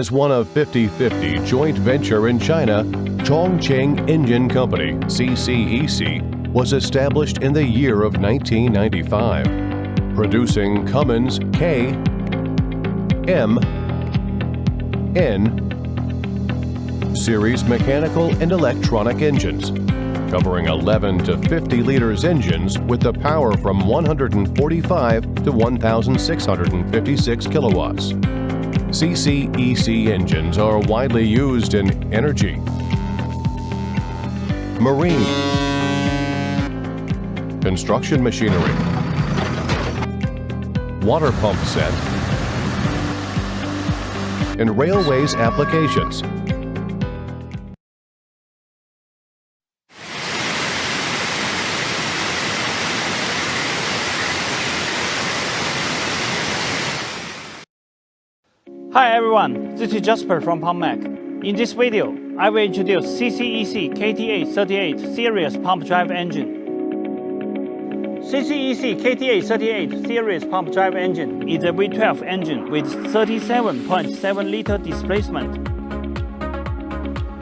As one of 50/50 joint venture in China, Chongqing Engine Company, CCEC, was established in the year of 1995, producing Cummins K, M, N series mechanical and electronic engines, covering 11 to 50 liters engines with the power from 145 to 1,656 kilowatts. CCEC engines are widely used in energy, marine, construction machinery, water pump set, and railways applications. Hi everyone, this is Jasper from PumpMac. In this video, I will introduce CCEC KTA38 series pump drive engine. CCEC KTA38 series pump drive engine is a V12 engine with 37.7 liter displacement.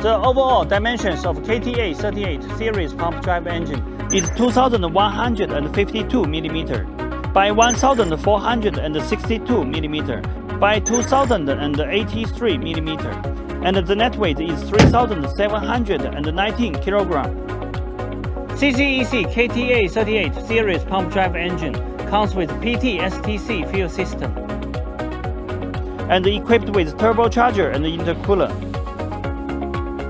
The overall dimensions of KTA38 series pump drive engine is 2,152 mm by 1,462 mm by 2,083 mm, and the net weight is 3,719 kg. CCEC KTA38 series pump drive engine comes with PT-STC fuel system and equipped with turbocharger and intercooler.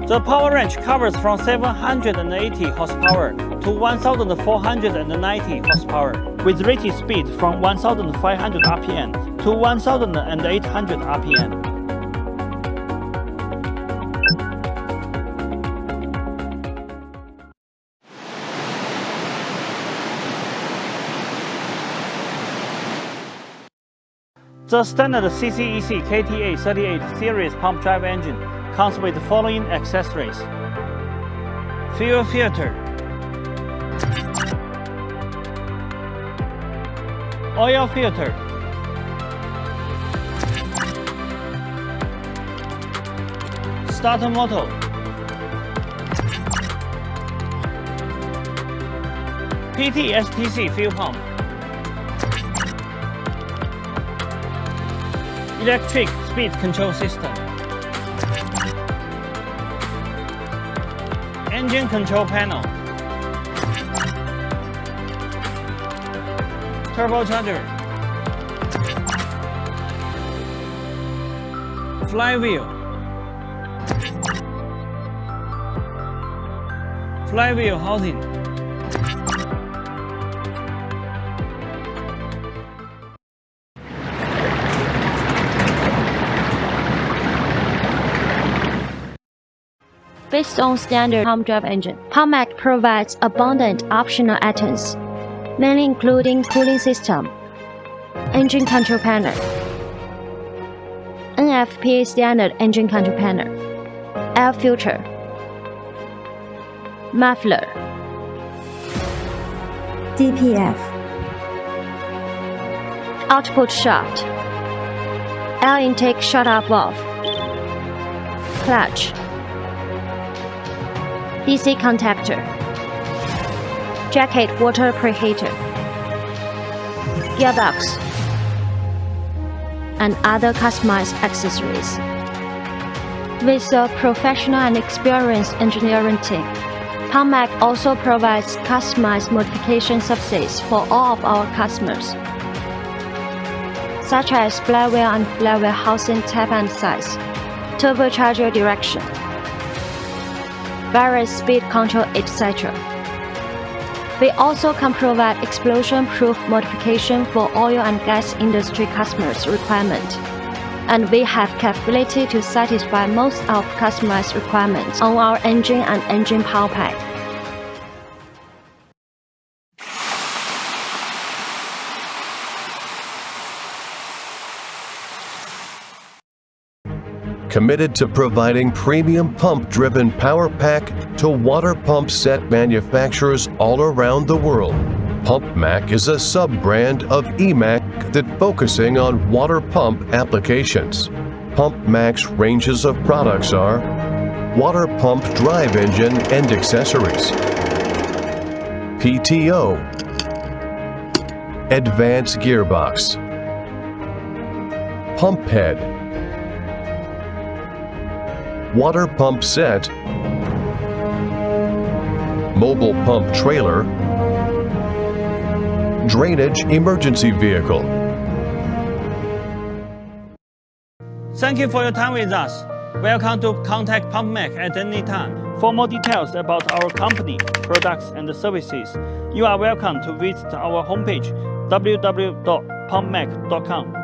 The power range covers from 780 horsepower to 1,490 horsepower, with rated speed from 1,500 RPM to 1,800 RPM. The standard CCEC KTA38 series pump drive engine comes with the following accessories: fuel filter, oil filter, starter motor, PT-STC fuel pump, electric speed control system, engine control panel, turbocharger, flywheel, flywheel housing, Based on standard pump drive engine, PumpMac provides abundant optional items, mainly including cooling system, engine control panel, NFPA standard engine control panel, air filter, muffler, DPF, output shaft, air intake shutoff valve, clutch, DC contactor, jacket water preheater, gearbox, and other customized accessories. With a professional and experienced engineering team, PumpMac also provides customized modification services for all of our customers, such as flywheel and flywheel housing type and size, turbocharger direction, various speed control, etc. We also can provide explosion-proof modification for oil and gas industry customers' requirements, and we have capability to satisfy most of customized requirements on our engine and engine power pack. Committed to providing premium pump-driven power pack to water pump set manufacturers all around the world, PumpMac is a sub-brand of EMAC that focusing on water pump applications. PumpMac's ranges of products are water pump drive engine and accessories, PTO, advanced gearbox, pump head, water pump set, mobile pump trailer, drainage emergency vehicle. Thank you for your time with us. Welcome to contact PumpMac at any time. For more details about our company, products, and services, you are welcome to visit our homepage www.pumpmac.com.